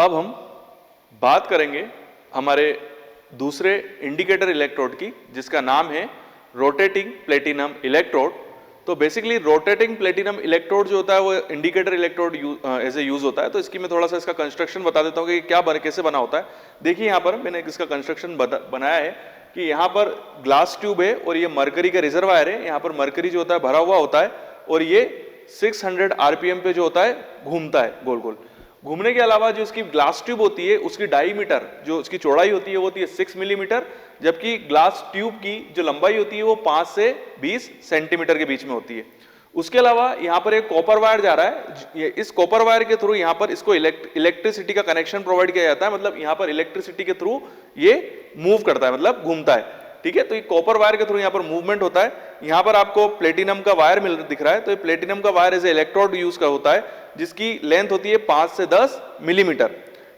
अब हम बात करेंगे हमारे दूसरे इंडिकेटर इलेक्ट्रोड की, जिसका नाम है रोटेटिंग प्लेटिनम इलेक्ट्रोड। तो बेसिकली रोटेटिंग प्लेटिनम इलेक्ट्रोड जो होता है वो indicator electrode as a use होता है। तो इसकी मैं थोड़ा सा इसका कंस्ट्रक्शन बता देता हूँ कि क्या कैसे बना होता है। देखिए यहाँ पर मैंने इसका कंस्ट्रक्शन बनाया है कि यहाँ पर ग्लास ट्यूब है और ये मरकरी का रिजर्वायर है। यहाँ पर मरकरी जो होता है भरा हुआ होता है और ये 600 आरपीएम पे जो होता है घूमता है गोल गोल। घूमने के अलावा जो इसकी ग्लास ट्यूब होती है उसकी डायमीटर जो उसकी चौड़ाई होती है वो होती है 6 मिलीमीटर, जबकि ग्लास ट्यूब की जो लंबाई होती है वो 5 से 20 सेंटीमीटर के बीच में होती है। उसके अलावा यहाँ पर एक कॉपर वायर जा रहा है। इस कॉपर वायर के थ्रू यहाँ पर इसको इलेक्ट्रिसिटी का कनेक्शन प्रोवाइड किया जाता है। मतलब यहाँ पर इलेक्ट्रिसिटी के थ्रू ये मूव करता है, मतलब घूमता है। ठीक है, तो ये कॉपर वायर के थ्रू यहाँ पर मूवमेंट होता है। यहाँ पर आपको प्लेटिनम का वायर दिख रहा है, तो ये प्लेटिनम का wire as a electrode use का होता है, जिसकी लेंथ होती है 5 से 10 मिलीमीटर।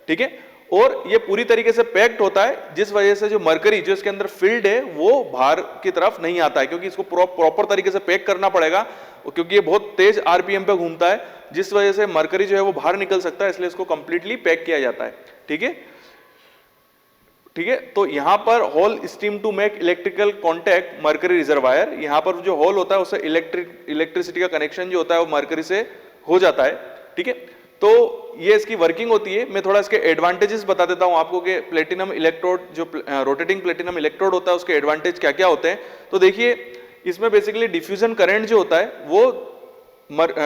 ठीक है, और ये पूरी तरीके से पैक्ड होता है, जिस वजह से जो मरकरी जो इसके अंदर फील्ड है वो बाहर की तरफ नहीं आता है, क्योंकि इसको प्रॉपर तरीके से पैक करना पड़ेगा, क्योंकि ये बहुत तेज आरपीएम पे घूमता है, जिस वजह से मरकरी जो है वो बाहर निकल सकता है, इसलिए इसको कंप्लीटली पैक किया जाता है। ठीक है, ठीक है, तो यहां पर hole steam to make electrical contact mercury reservoir. यहां पर जो होल होता है उससे इलेक्ट्रिसिटी का कनेक्शन जो होता है वो मरकरी से हो जाता है। ठीक है, तो ये इसकी वर्किंग होती है। मैं थोड़ा इसके एडवांटेजेस बता देता हूं आपको कि प्लेटिनम इलेक्ट्रोड जो रोटेटिंग प्लेटिनम इलेक्ट्रोड होता है उसके एडवांटेज क्या क्या होते हैं। तो देखिए, इसमें बेसिकली डिफ्यूजन करंट जो होता है वो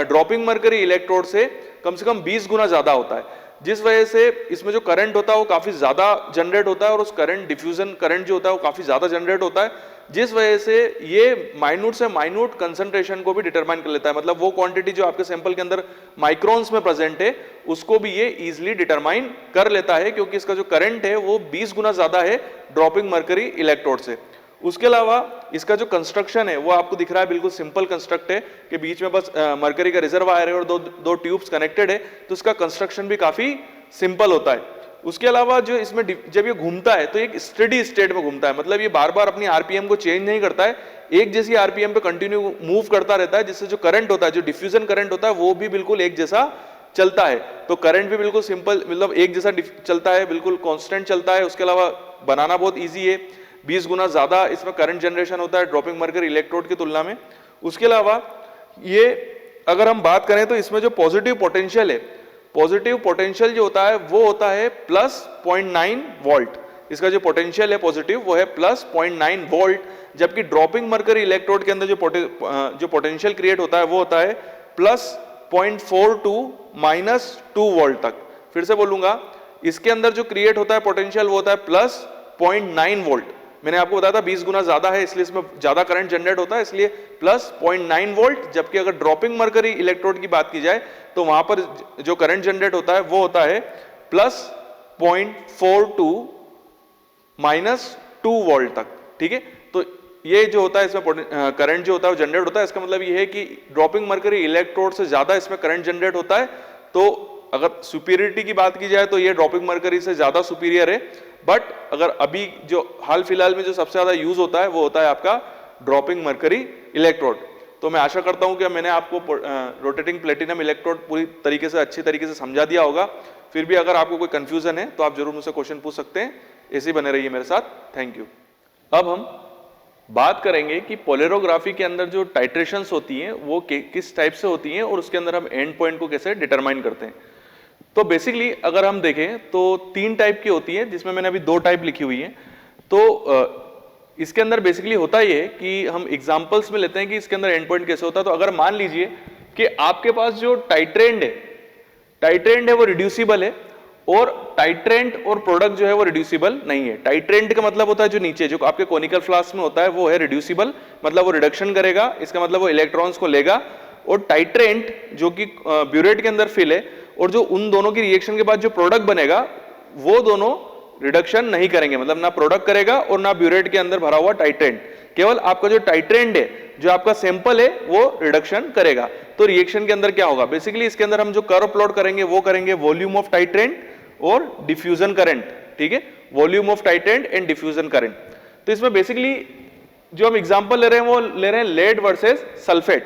ड्रॉपिंग मरकरी इलेक्ट्रोड से कम 20 गुना ज्यादा होता है, जिस वजह से इसमें जो करंट होता है वो काफी ज्यादा जनरेट होता है, और उस करंट डिफ्यूजन करंट जो होता है वो काफी ज्यादा जनरेट होता है, जिस वजह से ये माइन्यूट से माइन्यूट कंसंट्रेशन को भी डिटरमाइन कर लेता है। मतलब वो क्वांटिटी जो आपके सैंपल के अंदर माइक्रोन्स में प्रेजेंट है उसको भी ये इजीली डिटरमाइन कर लेता है, क्योंकि इसका जो करंट है वो 20 गुना ज्यादा है ड्रॉपिंग मरकरी इलेक्ट्रोड से। उसके अलावा इसका जो कंस्ट्रक्शन है वो आपको दिख रहा है, बिल्कुल सिंपल कंस्ट्रक्ट है कि बीच में बस मरकरी का रिजर्वायर है और दो ट्यूब्स कनेक्टेड है, तो इसका कंस्ट्रक्शन भी काफी सिंपल होता है। उसके अलावा जो इसमें जब ये घूमता है तो एक स्टेडी स्टेट में घूमता है, मतलब ये बार बार अपनी आरपीएम को चेंज नहीं करता है, एक जैसी आरपीएम पे कंटिन्यू मूव करता रहता है, जिससे जो करंट होता है, जो डिफ्यूजन करंट होता है वो भी बिल्कुल एक जैसा चलता है। तो करंट भी बिल्कुल सिंपल, मतलब एक जैसा चलता है, बिल्कुल कांस्टेंट चलता है। उसके अलावा बनाना बहुत ईजी है, 20 गुना ज्यादा इसमें करंट जनरेशन होता है ड्रॉपिंग मरकरी इलेक्ट्रोड की तुलना में। उसके अलावा ये अगर हम बात करें तो इसमें जो पॉजिटिव पोटेंशियल है, पॉजिटिव पोटेंशियल जो होता है वो होता है +0.9 वोल्ट। इसका जो पोटेंशियल है पॉजिटिव वो है +0.9 वोल्ट, जबकि ड्रॉपिंग मरकरी इलेक्ट्रोड के अंदर जो पोटेंशियल क्रिएट होता है वो होता है +0.42 -2 वोल्ट तक। फिर से बोलूंगा, इसके अंदर जो क्रिएट होता है पोटेंशियल वो होता है +0.9 वोल्ट। मैंने आपको बताया था 20 गुना ज्यादा है, इसलिए इसमें ज्यादा करंट जनरेट होता है, इसलिए +0.9 वोल्ट। जबकि अगर ड्रॉपिंग मरकरी इलेक्ट्रोड की बात की जाए तो वहां पर जो करंट जनरेट होता है वो होता है +0.42 -2 वोल्ट तक। ठीक है, तो ये जो होता है इसमें करंट जो होता है वो जनरेट होता है। इसका मतलब ये है कि ड्रॉपिंग मरकरी इलेक्ट्रोड से ज्यादा इसमें करंट जनरेट होता है। तो अगर सुपीरियरिटी की बात की जाए तो ये ड्रॉपिंग मरकरी से ज्यादा सुपीरियर है, बट अगर अभी जो हाल फिलहाल में जो सबसे ज्यादा यूज होता है वो होता है आपका ड्रॉपिंग मरकरी इलेक्ट्रोड। तो मैं आशा करता हूं कि मैंने आपको रोटेटिंग प्लेटिनम इलेक्ट्रोड पूरी तरीके से अच्छी तरीके से समझा दिया होगा। फिर भी अगर आपको कोई कंफ्यूजन है तो आप जरूर मुझसे क्वेश्चन पूछ सकते हैं। ऐसे ही बने रहिए मेरे साथ। Thank you. अब हम बात करेंगे कि पोलेरोग्राफी के अंदर जो टाइट्रेशंस होती हैं वो किस टाइप से होती हैं और उसके अंदर हम एंड पॉइंट को कैसे डिटरमाइन करते हैं। तो बेसिकली अगर हम देखें तो 3 टाइप की होती है, जिसमें मैंने अभी 2 टाइप लिखी हुई है। तो इसके अंदर बेसिकली होता ये है कि हम एग्जांपल्स में लेते हैं कि इसके अंदर एंड पॉइंट कैसे होता है। तो अगर मान लीजिए कि आपके पास जो टाइट्रेंड है वो रिड्यूसिबल है, और टाइट्रेंट और प्रोडक्ट जो है वो रिड्यूसिबल नहीं है। टाइट्रेंट का मतलब होता है जो नीचे जो आपके कोनिकल फ्लास्क में होता है वो है रिड्यूसिबल, मतलब वो रिडक्शन करेगा, इसका मतलब वो इलेक्ट्रॉन्स को लेगा। और टाइट्रेंट जो कि ब्यूरेट के अंदर फिल है, और जो उन दोनों की रिएक्शन के बाद जो प्रोडक्ट बनेगा वो दोनों रिडक्शन नहीं करेंगे, मतलब ना प्रोडक्ट करेगा और ना ब्यूरेट के अंदर भरा हुआ टाइट्रेंट। केवल आपका जो टाइट्रेंट है, जो आपका सैंपल है, वो रिडक्शन करेगा। तो रिएक्शन के अंदर क्या होगा, बेसिकली इसके अंदर हम जो कर्व प्लॉट करेंगे वो करेंगे वॉल्यूम ऑफ टाइट्रेंट और डिफ्यूजन करंट। ठीक है, volume of titrant and diffusion current. तो इसमें बेसिकली जो हम एग्जांपल ले रहे हैं वो ले रहे हैं लेड वर्सेस सल्फेट।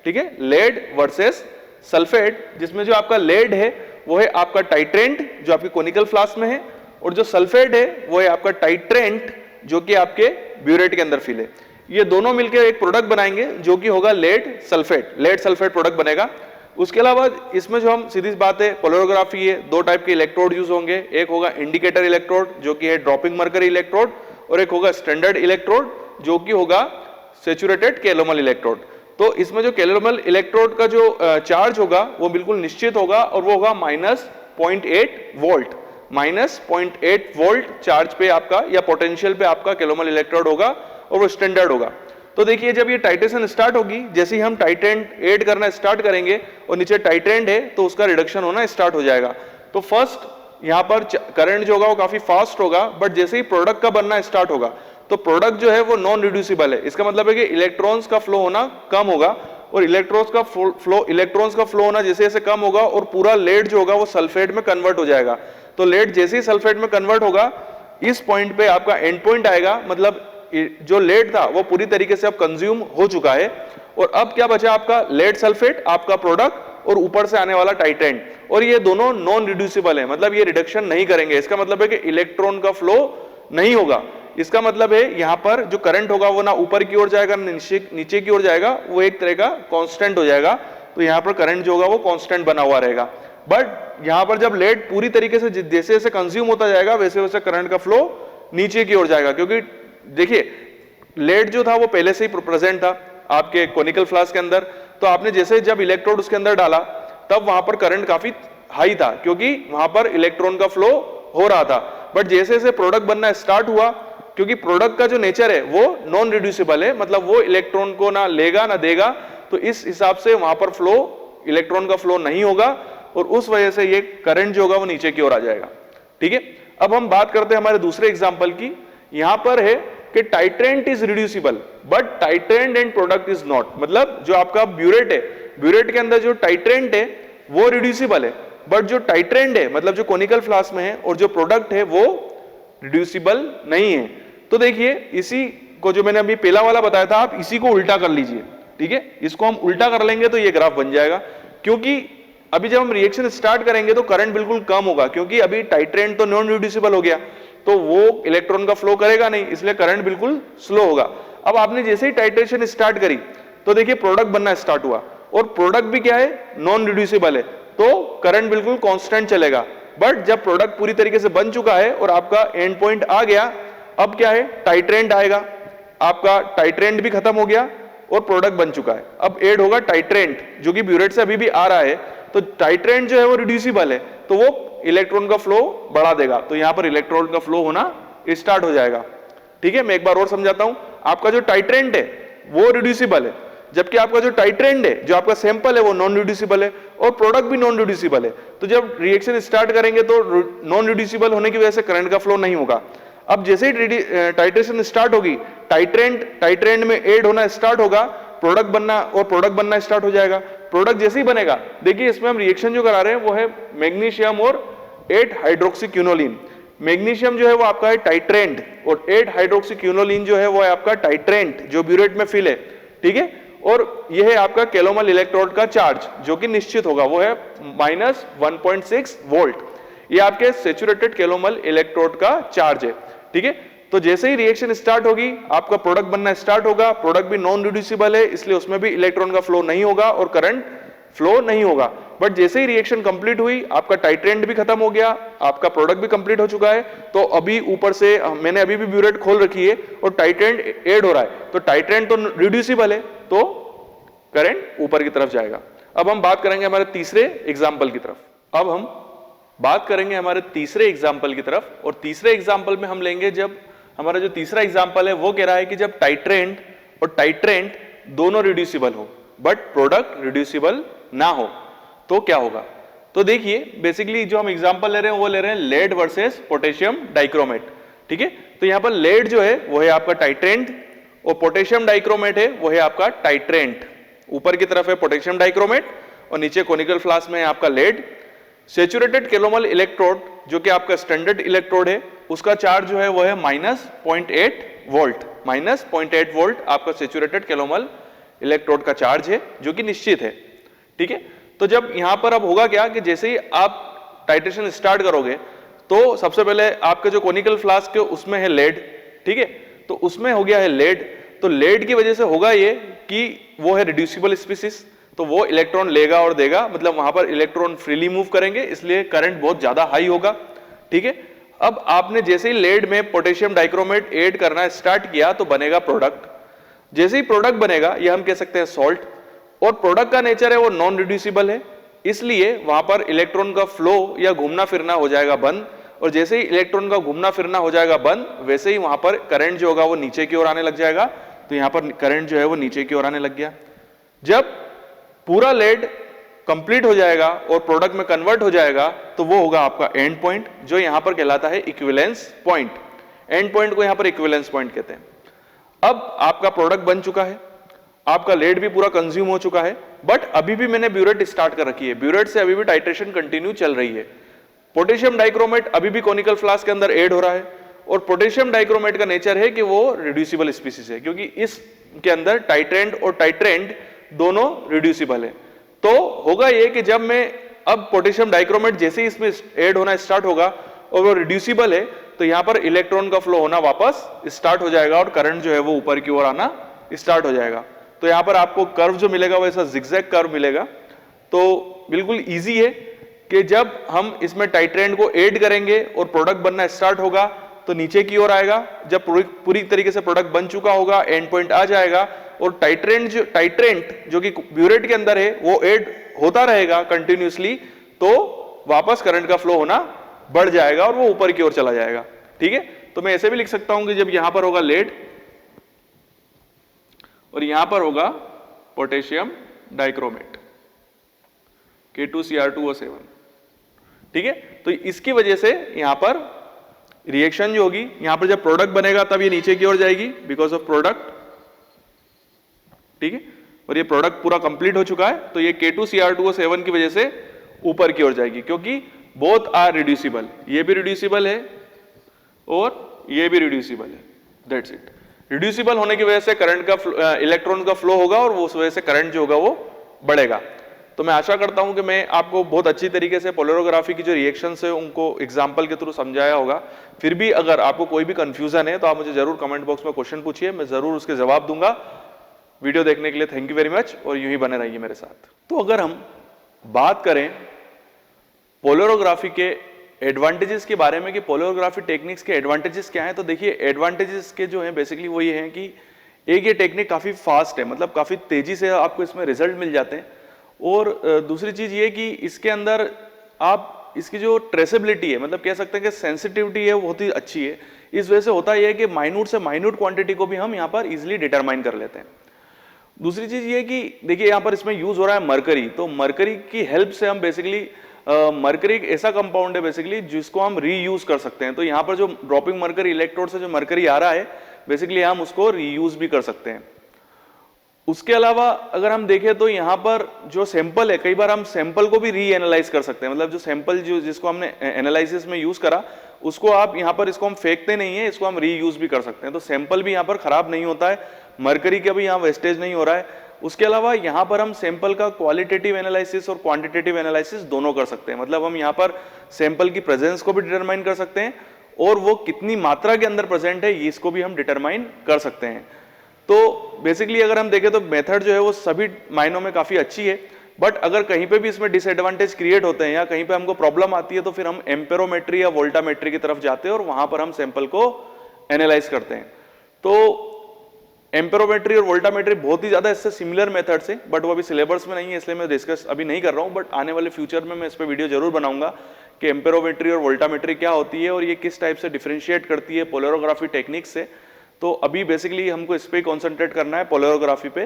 ठीक है, लेड वर्सेस सल्फेट, जिसमें जो आपका लेड है वो है आपका टाइट्रेंट जो आपके कोनिकल फ्लास्क में है, और जो सल्फेट है वो है आपका टाइट्रेंट जो कि आपके ब्यूरेट के अंदर फिल है। ये दोनों मिलकर एक प्रोडक्ट बनाएंगे जो कि होगा लेड सल्फेट प्रोडक्ट बनेगा। उसके अलावा इसमें जो हम सीधी बात है पोलरोग्राफी है, दो टाइप के इलेक्ट्रोड यूज होंगे, एक होगा इंडिकेटर इलेक्ट्रोड जो कि है ड्रॉपिंग मर्करी इलेक्ट्रोड, और एक होगा स्टैंडर्ड इलेक्ट्रोड जो कि होगा सैचुरेटेड कैलोमल इलेक्ट्रोड। तो इसमें जो कैलोमल इलेक्ट्रोड का जो चार्ज होगा वो बिल्कुल निश्चित होगा और वो होगा -0.8 वोल्ट, -0.8 वोल्ट चार्ज पे आपका या पोटेंशियल पे आपका कैलोमल इलेक्ट्रोड होगा और वो स्टैंडर्ड होगा। तो देखिए जब ये टाइट्रेशन स्टार्ट होगी, जैसे ही हम टाइट्रेंट ऐड करना स्टार्ट करेंगे और नीचे टाइट्रेंट है तो उसका रिडक्शन होना स्टार्ट हो जाएगा। तो फर्स्ट यहाँ पर करंट जो होगा वो काफी फास्ट होगा, बट जैसे ही प्रोडक्ट का बनना स्टार्ट होगा तो प्रोडक्ट जो है वो नॉन रिड्यूसिबल है। इसका मतलब है कि इलेक्ट्रॉन्स का फ्लो होना कम होगा, और इलेक्ट्रॉन्स का फ्लो होना जैसे जैसे कम होगा और पूरा लेड जो होगा वो सल्फेट में कन्वर्ट हो जाएगा। तो लेड जैसे ही सल्फेट में कन्वर्ट होगा, इस पॉइंट पे आपका एंड पॉइंट आएगा, मतलब जो लेड था वो पूरी तरीके से अब कंज्यूम हो चुका है, और अब क्या बचा आपका लेड सल्फेट, आपका प्रोडक्ट, और ऊपर से आने वाला टाइट्रेंट, और ये दोनों नॉन रिड्यूसिबल है, मतलब ये रिडक्शन नहीं करेंगे। इसका मतलब है कि इलेक्ट्रॉन का फ्लो नहीं होगा। इसका मतलब है यहाँ पर जो करंट होगा वो ना ऊपर की ओर जाएगा ना नीचे की ओर जाएगा, वो एक तरह का कांस्टेंट हो जाएगा। तो यहाँ पर करंट जो होगा वो कांस्टेंट बना हुआ रहेगा। बट यहाँ पर जब लेड पूरी तरीके से जैसे जैसे कंज्यूम होता जाएगा वैसे वैसे करंट का फ्लो नीचे की ओर जाएगा, क्योंकि देखिए लेड जो था वो पहले से ही प्रेजेंट था आपके कोनिकल फ्लास्क के अंदर। तो आपने जैसे जब इलेक्ट्रोड उसके अंदर डाला तब वहां पर करंट काफी हाई था, क्योंकि वहां पर इलेक्ट्रॉन का फ्लो हो रहा था। बट जैसे जैसे प्रोडक्ट बनना स्टार्ट हुआ, क्योंकि प्रोडक्ट का जो नेचर है वो नॉन रिड्यूसिबल है, मतलब वो इलेक्ट्रॉन को ना लेगा ना देगा, तो इस हिसाब से वहां पर फ्लो इलेक्ट्रॉन का फ्लो नहीं होगा, और उस वजह से ये करंट जो होगा वो नीचे की ओर आ जाएगा। ठीक है, अब हम बात करते हैं हमारे दूसरे एग्जाम्पल की। यहां पर है कि titrant is reducible but titrant and product is not, मतलब जो आपका ब्यूरेट है, ब्यूरेट के अंदर जो टाइट्रेंट है वो रिड्यूसिबल है, बट जो टाइट्रेंट है मतलब जो कोनिकल फ्लास्क में है और जो प्रोडक्ट है वो रिड्यूसिबल नहीं है। तो देखिए इसी को जो मैंने अभी पहला वाला बताया था, आप इसी को उल्टा कर लीजिए। ठीक है, इसको हम उल्टा कर लेंगे तो ये ग्राफ बन जाएगा, क्योंकि अभी जब हम रिएक्शन स्टार्ट करेंगे तो करंट बिल्कुल कम होगा, क्योंकि अभी टाइट्रेंट तो नॉन रिड्यूसिबल हो गया, तो वो इलेक्ट्रॉन का फ्लो करेगा नहीं, इसलिए करंट बिल्कुल स्लो होगा। अब आपने जैसे ही टाइट्रेशन स्टार्ट करी तो देखिए प्रोडक्ट बनना स्टार्ट हुआ, और प्रोडक्ट भी क्या है, नॉन रिड्यूसिबल है, तो करंट बिल्कुल कांस्टेंट चलेगा। बट जब प्रोडक्ट पूरी तरीके से बन चुका है और आपका एंड पॉइंट आ गया, अब क्या है, टाइट्रेंट आएगा, आपका टाइट्रेंट भी खत्म हो गया और प्रोडक्ट बन चुका है। अब ऐड होगा टाइट्रेंट जो कि ब्यूरेट से अभी भी आ रहा है, तो टाइट्रेंट जो है वो रिड्यूसिबल है, तो वो इलेक्ट्रॉन का फ्लो बढ़ा देगा, तो यहां पर इलेक्ट्रॉन का फ्लो होना स्टार्ट हो जाएगा। ठीक है, मैं एक बार और समझाता हूं। आपका जो टाइट्रेंट है वो रिड्यूसिबल है, जबकि आपका जो टाइट्रेंट है, जो आपका सैंपल है, वो नॉन रिड्यूसिबल है, और प्रोडक्ट भी नॉन रिड्यूसिबल है। तो जब रिएक्शन स्टार्ट करेंगे तो नॉन रिड्यूसिबल होने की वजह से करंट का फ्लो नहीं होगा। अब जैसे ही टाइट्रेशन स्टार्ट होगी, टाइट्रेंट में ऐड होना स्टार्ट होगा, प्रोडक्ट बनना स्टार्ट हो जाएगा। प्रोडक्ट जैसे ही बनेगा, देखिए इसमें हम रिएक्शन जो करा रहे हैं वो है मैग्नीशियम और 8 हाइड्रोक्सीक्विनोलिन। मैग्नीशियम जो है वो आपका है टाइट्रेंट, और 8 हाइड्रोक्सीक्विनोलिन जो है वो है आपका टाइट्रेंट जो ब्यूरेट में फिल है। ठीक है, और यह है आपका कैलोमल इलेक्ट्रोड का चार्ज जो कि निश्चित होगा, वो है -1.6 वोल्ट। ये आपके सैचुरेटेड कैलोमल इलेक्ट्रोड का चार्ज है। ठीक है, तो जैसे ही रिएक्शन स्टार्ट होगी आपका प्रोडक्ट बनना स्टार्ट होगा, प्रोडक्ट भी नॉन रिड्यूसिबल है, इसलिए उसमें भी इलेक्ट्रॉन का फ्लो नहीं होगा और करंट फ्लो नहीं होगा। बट जैसे ही रिएक्शन कंप्लीट हुई, आपका टाइट्रेंट भी खत्म हो गया, आपका प्रोडक्ट भी कंप्लीट हो चुका है, तो अभी ऊपर से मैंने अभी भी ब्यूरेट खोल रखी है और टाइट्रेंट ऐड हो रहा है, तो टाइट्रेंट तो रिड्यूसिबल है, तो करंट ऊपर की तरफ जाएगा। अब हम बात करेंगे हमारे तीसरे एग्जाम्पल की तरफ। और तीसरे एग्जाम्पल में हम लेंगे, जब हमारा जो तीसरा एग्जाम्पल है वो कह रहा है कि जब टाइट्रेंट और टाइट्रेंट दोनों रिड्यूसिबल हो बट प्रोडक्ट रिड्यूसिबल ना हो तो क्या होगा। तो देखिए बेसिकली जो हम एग्जांपल ले रहे हैं वो ले रहे हैं लेड वर्सेस पोटेशियम डाइक्रोमेट। ठीक है, तो यहां पर लेड जो है वो है आपका टाइट्रेंट और पोटेशियम डाइक्रोमेट है वो है आपका टाइट्रेंट। ऊपर की तरफ है पोटेशियम डाइक्रोमेट और नीचे कोनिकल फ्लास्क में है आपका लेड। सैचुरेटेड कैलोमल इलेक्ट्रोड जो कि आपका स्टैंडर्ड इलेक्ट्रोड है, उसका चार्ज जो है वो है -0.8 वोल्ट। -0.8 वोल्ट आपका सैचुरेटेड कैलोमल इलेक्ट्रोड का चार्ज है जो कि निश्चित है। ठीक है, तो जब यहां पर अब होगा क्या कि जैसे ही आप टाइट्रेशन स्टार्ट करोगे तो सबसे पहले आपके जो कोनिकल फ्लास्क है उसमें है लेड, ठीक है, तो उसमें हो गया है लेड, तो लेड की वजह से होगा ये कि वो है रिड्यूसिबल स्पीसीज, तो वो इलेक्ट्रॉन लेगा और देगा, मतलब वहां पर इलेक्ट्रॉन फ्रीली मूव करेंगे, इसलिए करंट बहुत ज्यादा हाई होगा, ठीक है। अब आपने जैसे ही लेड में पोटेशियम डाइक्रोमेट ऐड करना स्टार्ट किया तो बनेगा प्रोडक्ट, जैसे ही प्रोडक्ट बनेगा ये हम कह सकते हैं सॉल्ट, और प्रोडक्ट का नेचर है वो नॉन रिड्यूसिबल है, इसलिए वहां पर इलेक्ट्रॉन का फ्लो या घूमना फिरना हो जाएगा बंद, और जैसे ही इलेक्ट्रॉन का घूमना फिरना हो जाएगा बंद वैसे ही वहां पर करंट जो होगा वो नीचे की ओर आने लग जाएगा, तो यहां पर करंट जो है वो नीचे की ओर आने लग गया। जब पूरा लेड कंप्लीट हो जाएगा और प्रोडक्ट में कन्वर्ट हो जाएगा तो वो होगा आपका एंड पॉइंट, जो यहां पर कहलाता है इक्विवेलेंस पॉइंट। एंड पॉइंट को यहां पर इक्विवेलेंस पॉइंट कहते हैं। अब आपका प्रोडक्ट बन चुका है, आपका लेड भी पूरा कंज्यूम हो चुका है, बट अभी भी मैंने ब्यूरेट स्टार्ट कर रखी है, ब्यूरेट से अभी भी टाइट्रेशन कंटिन्यू चल रही है। पोटेशियम डाइक्रोमेट अभी भी कोनिकल फ्लास्क के अंदर ऐड हो रहा है, और पोटेशियम डाइक्रोमेट का नेचर है कि वो रिड्यूसिबल स्पीसीज है, क्योंकि इसके अंदर टाइट्रेंट और टाइट्रेंट दोनों रिड्यूसिबल है। तो होगा ये कि जब मैं अब पोटेशियम डाइक्रोमेट जैसे ही इसमें ऐड होना स्टार्ट होगा और वो रिड्यूसिबल है, तो यहां पर इलेक्ट्रॉन का फ्लो होना वापस स्टार्ट हो जाएगा और करंट जो है वो ऊपर की ओर आना स्टार्ट हो जाएगा। तो यहां पर आपको कर्व जो मिलेगा वो ऐसा जिगजैग कर्व मिलेगा। तो बिल्कुल इजी है कि जब हम इसमें टाइट्रेंट को ऐड करेंगे और प्रोडक्ट बनना स्टार्ट होगा तो नीचे की ओर आएगा, जब पूरी तरीके से प्रोडक्ट बन चुका होगा एंड पॉइंट आ जाएगा, और टाइट्रेंट जो कि ब्यूरेट के अंदर है वो ऐड होता रहेगा कंटिन्यूअसली, तो वापस करंट का फ्लो होना बढ़ जाएगा और वो ऊपर की ओर चला जाएगा, ठीक है। तो मैं ऐसे भी लिख सकता हूं कि जब यहां पर होगा लेड और यहां पर होगा पोटेशियम डाइक्रोमेट K2Cr2O7, ठीक है। तो इसकी वजह से यहां पर रिएक्शन जो होगी, यहां पर जब प्रोडक्ट बनेगा तब ये नीचे की ओर जाएगी बिकॉज ऑफ प्रोडक्ट, ठीक है, और ये प्रोडक्ट पूरा कंप्लीट हो चुका है, तो ये K2Cr2O7 की वजह से ऊपर की ओर जाएगी, क्योंकि बोथ आर रिड्यूसिबल, ये भी रिड्यूसिबल है और ये भी रिड्यूसिबल है, दैट्स इट। रिड्यूसिबल होने की वजह से करंट का इलेक्ट्रॉन का फ्लो होगा और उस वजह से करंट जो होगा वो बढ़ेगा। तो मैं आशा करता हूं कि मैं आपको बहुत अच्छी तरीके से पोलरोग्राफी की जो रिएक्शंस है उनको एग्जांपल के थ्रू समझाया होगा। फिर भी अगर आपको कोई भी कंफ्यूजन है तो आप मुझे जरूर कमेंट बॉक्स में क्वेश्चन पूछिए, मैं जरूर उसके जवाब दूंगा। वीडियो देखने के लिए थैंक यू वेरी मच, और यूं ही बने रहिए मेरे साथ। तो अगर हम बात करें पोलरोग्राफी के एडवांटेजेस के बारे में कि पोलरोग्राफी टेक्निक्स के एडवांटेजेस क्या हैं, तो देखिए एडवांटेजेस के जो हैं बेसिकली वो ये हैं कि एक ये टेक्निक काफ़ी फास्ट है, मतलब काफ़ी तेज़ी से आपको इसमें रिजल्ट मिल जाते हैं, और दूसरी चीज़ ये कि इसके अंदर आप इसकी जो ट्रेसेबिलिटी है, मतलब कह सकते हैं कि सेंसिटिविटी है, बहुत ही अच्छी है। इस वजह से होता यह है कि माइन्यूट से माइन्यूट क्वांटिटी को भी हम यहाँ पर इजिली डिटरमाइन कर लेते हैं। दूसरी चीज़ ये कि देखिए यहाँ पर इसमें यूज़ हो रहा है मरकरी, तो मरकरी की हेल्प से हम बेसिकली मरकरी एक ऐसा कंपाउंड है बेसिकली जिसको हम रीयूज कर सकते हैं। तो यहाँ पर जो ड्रॉपिंग मरकरी इलेक्ट्रोड से जो मरकरी आ रहा है बेसिकली हम उसको रीयूज भी कर सकते हैं। उसके अलावा अगर हम देखें तो यहाँ पर जो सैंपल है, कई बार हम सैंपल को भी री एनालाइज कर सकते हैं, मतलब जो सैंपल जिसको हमने एनालिसिस में यूज करा उसको आप यहाँ पर इसको हम फेंकते नहीं है, इसको हम रीयूज भी कर सकते हैं। तो सैंपल भी यहाँ पर खराब नहीं होता है, मरकरी का भी यहाँ वेस्टेज नहीं हो रहा है। उसके अलावा यहाँ पर हम सैंपल का क्वालिटेटिव एनालिसिस और क्वांटिटेटिव एनालिसिस दोनों कर सकते हैं, मतलब हम यहाँ पर सैंपल की प्रेजेंस को भी डिटरमाइन कर सकते हैं और वो कितनी मात्रा के अंदर प्रेजेंट है इसको भी हम डिटरमाइन कर सकते हैं। तो बेसिकली अगर हम देखें तो मेथड जो है वो सभी मायनों में काफी अच्छी है, बट अगर कहीं पे भी इसमें डिसएडवांटेज क्रिएट होते हैं या कहीं पे हमको प्रॉब्लम आती है तो फिर हम एम्पेरोमेट्री या वोल्टामेट्री की तरफ जाते हैं और वहां पर हम सैंपल को एनालाइज करते हैं। तो एम्पेरोमेट्री और वोल्टामेट्री बहुत ही ज्यादा इससे सिमिलर मेथड्स है, बट वो अभी सिलेबस में नहीं है इसलिए मैं डिस्कस अभी नहीं कर रहा हूं, बट आने वाले फ्यूचर में मैं इस पर वीडियो जरूर बनाऊंगा कि एम्पेरोमेट्री और वोल्टामेट्री क्या होती है और ये किस टाइप से डिफरेंशिएट करती है पोलरोग्राफी टेक्निक से। तो अभी बेसिकली हमको इस पे कॉन्सेंट्रेट करना है पोलरोग्राफी पे।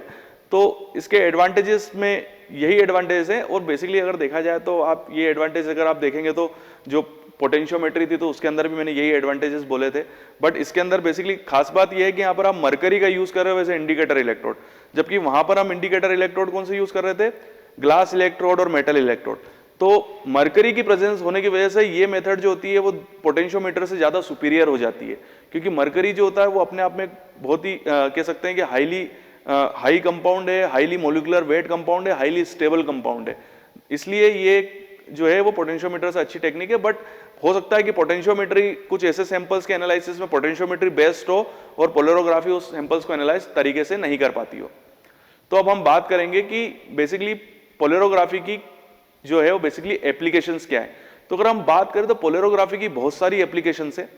तो इसके एडवांटेजेस में यही एडवांटेज है, और बेसिकली अगर देखा जाए तो आप ये एडवांटेज अगर आप देखेंगे तो जो पोटेंशियोमेट्री थी तो उसके अंदर भी मैंने यही एडवांटेजेस बोले थे, बट इसके अंदर बेसिकली खास बात यह है कि यहाँ पर आप मरकरी का यूज कर रहे हो वैसे इंडिकेटर इलेक्ट्रोड, जबकि वहां पर हम इंडिकेटर इलेक्ट्रोड कौन से यूज कर रहे थे, ग्लास इलेक्ट्रोड और मेटल इलेक्ट्रोड। तो मरकरी की प्रेजेंस होने की वजह से ये मेथड जो होती है वो पोटेंशियोमीटर से ज्यादा सुपीरियर हो जाती है, क्योंकि मरकरी जो होता है वो अपने आप में बहुत ही कह सकते हैं कि हाई कंपाउंड है, हाईली मोलिकुलर वेट कंपाउंड है, हाईली स्टेबल कंपाउंड है, इसलिए ये जो है वो पोटेंशियोमीटर से अच्छी टेक्निक है, बट हो सकता है कि पोटेंशियोमेट्री कुछ ऐसे सैंपल्स के एनालिसिस में पोटेंशियोमेट्री बेस्ट हो और पोलरोग्राफी उस सैंपल्स को एनालाइज तरीके से नहीं कर पाती हो। तो अब हम बात करेंगे कि बेसिकली पोलरोग्राफी की जो है वो बेसिकली एप्लीकेशंस क्या है। तो अगर हम बात करें तो पोलरोग्राफी की बहुत सारी एप्लीकेशंस है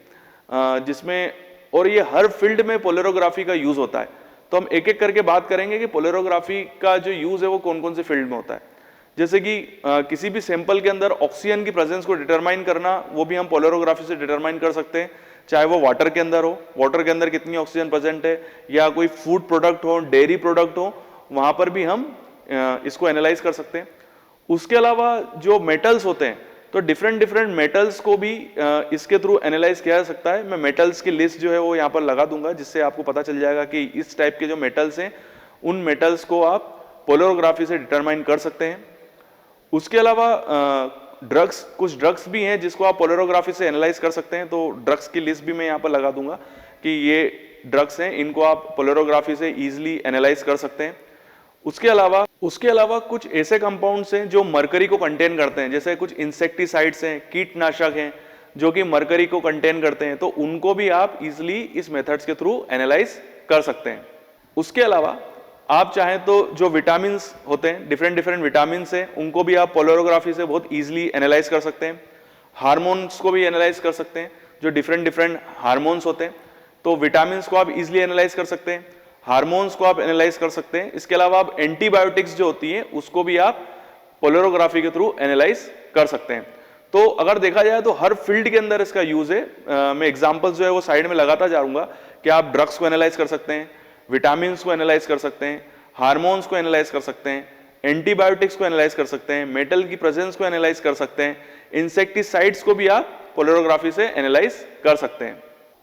जिसमें, और ये हर फील्ड में पोलरोग्राफी का यूज होता है। तो हम एक एक करके बात करेंगे कि पोलरोग्राफी का जो यूज है वो कौन कौन से फील्ड में होता है। जैसे कि किसी भी सैंपल के अंदर ऑक्सीजन की प्रेजेंस को डिटरमाइन करना, वो भी हम पोलरोग्राफी से डिटरमाइन कर सकते हैं, चाहे वो वाटर के अंदर हो, वाटर के अंदर कितनी ऑक्सीजन प्रेजेंट है, या कोई फूड प्रोडक्ट हो, डेयरी प्रोडक्ट हो, वहां पर भी हम इसको एनालाइज कर सकते हैं। उसके अलावा जो मेटल्स होते हैं, तो डिफरेंट मेटल्स को भी इसके थ्रू एनालाइज किया जा सकता है। मैं मेटल्स की लिस्ट जो है वो यहाँ पर लगा दूंगा, जिससे आपको पता चल जाएगा कि इस टाइप के जो मेटल्स हैं उन मेटल्स को आप पोलरोग्राफी से डिटरमाइन कर सकते हैं। उसके अलावा ड्रग्स, कुछ ड्रग्स भी हैं जिसको आप पोलरोग्राफी से एनालाइज कर सकते हैं। तो ड्रग्स की लिस्ट भी मैं यहाँ पर लगा दूंगा कि ये ड्रग्स हैं, इनको आप पोलरोग्राफी से इजीली एनालाइज कर सकते हैं। उसके अलावा कुछ ऐसे कंपाउंड्स हैं जो मरकरी को कंटेन करते हैं, जैसे कुछ इंसेक्टिसाइड्स हैं, कीटनाशक हैं जो कि मरकरी को कंटेन करते हैं, तो उनको भी आप इजीली इस मेथड्स के थ्रू एनालाइज कर सकते हैं। उसके अलावा आप चाहें तो जो विटामिन होते हैं, डिफरेंट विटामिन हैं, उनको भी आप पोलरोग्राफी से बहुत इजीली एनालाइज कर सकते हैं। हार्मोन्स को भी एनालाइज कर सकते हैं, जो डिफरेंट हार्मोन्स होते हैं, तो विटामिन को आप इजीली एनालाइज कर सकते हैं, हार्मोन्स को आप एनालाइज कर सकते हैं। इसके अलावा आप एंटीबायोटिक्स जो होती हैं उसको भी आप पोलरोग्राफी के थ्रू एनालाइज कर सकते हैं। तो अगर देखा जाए तो हर फील्ड के अंदर इसका यूज है। मैं एग्जांपल्स जो है वो साइड में लगाता जाऊंगा कि आप ड्रग्स को एनालाइज कर सकते हैं, विटामिन को एनालाइज कर सकते हैं, हार्मोन्स को एनालाइज कर सकते हैं, एंटीबायोटिक्स को एनालाइज कर सकते हैं, मेटल की प्रेजेंस को एनालाइज कर सकते हैं, इंसेक्टिसाइड्स को भी आप पोलरोग्राफी से एनालाइज कर सकते हैं।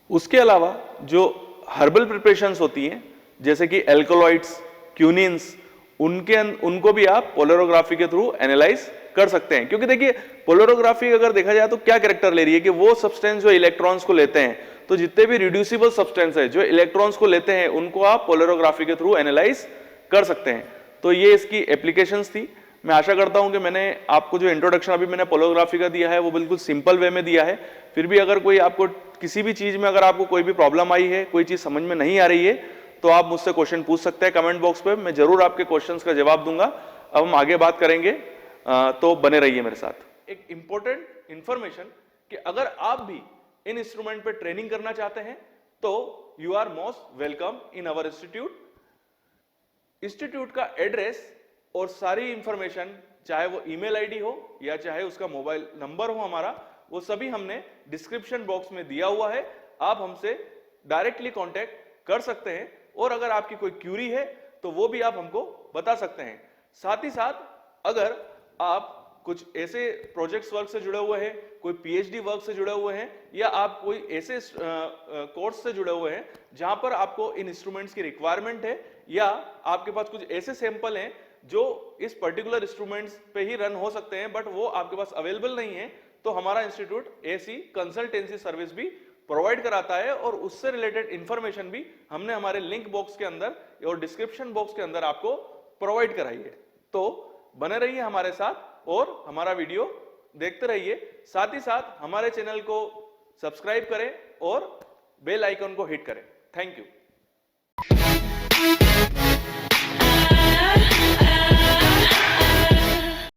उसके अलावा जो हर्बल प्रिपरेशंस होती हैं जैसे कि एल्कोलॉइड्स, क्यूनिन्स, उनको भी आप पोलरोग्राफी के थ्रू एनालाइज कर सकते हैं। क्योंकि देखिए पोलरोग्राफी अगर देखा जाए तो क्या कैरेक्टर ले रही है कि वो सब्सटेंस जो इलेक्ट्रॉन्स को लेते हैं, तो जितने भी रिड्यूसिबल सब्सटेंस है जो इलेक्ट्रॉन्स को लेते हैं उनको आप पोलरोग्राफी के थ्रू एनालाइज कर सकते हैं। तो ये इसकी एप्लीकेशंस थी। मैं आशा करता हूं कि मैंने आपको जो इंट्रोडक्शन अभी मैंने पोलरोग्राफी का दिया है वो बिल्कुल सिंपल वे में दिया है। फिर भी अगर कोई आपको किसी भी चीज में अगर आपको कोई भी प्रॉब्लम आई है, कोई चीज समझ में नहीं आ रही है, तो आप मुझसे क्वेश्चन पूछ सकते हैं कमेंट बॉक्स पे, मैं जरूर आपके क्वेश्चंस का जवाब दूंगा। अब हम आगे बात करेंगे, तो बने रहिए मेरे साथ। एक इंपॉर्टेंट इंफॉर्मेशन कि अगर आप भी इन इंस्ट्रूमेंट पे ट्रेनिंग करना चाहते हैं तो you are most welcome in our institute. Institute का एड्रेस और सारी इंफॉर्मेशन, चाहे वो ईमेल आईडी हो या चाहे उसका मोबाइल नंबर हो हमारा, वो सभी हमने डिस्क्रिप्शन बॉक्स में दिया हुआ है। आप हमसे डायरेक्टली कांटेक्ट कर सकते हैं और अगर आपकी कोई क्यूरी है तो वो भी आप हमको बता सकते हैं। साथ ही साथ अगर आप कुछ ऐसे प्रोजेक्ट्स वर्क से जुड़े हुए हैं, कोई पीएचडी वर्क से जुड़े हुए हैं, या आप कोई ऐसे कोर्स से जुड़े हुए हैं जहां पर आपको इन इंस्ट्रूमेंट्स की रिक्वायरमेंट है, या आपके पास कुछ ऐसे सैंपल हैं जो इस पर्टिकुलर इंस्ट्रूमेंट्स पे ही रन हो सकते हैं बट वो आपके पास अवेलेबल नहीं है, तो हमारा इंस्टीट्यूट ऐसी कंसल्टेंसी सर्विस भी प्रोवाइड कराता है और उससे रिलेटेड इंफॉर्मेशन भी हमने हमारे लिंक बॉक्स के अंदर और डिस्क्रिप्शन बॉक्स के अंदर आपको प्रोवाइड कराई है। तो बने रहिए हमारे साथ और हमारा वीडियो देखते रहिए। साथ ही साथ हमारे चैनल को सब्सक्राइब करें और बेल आइकन को हिट करें। Thank you.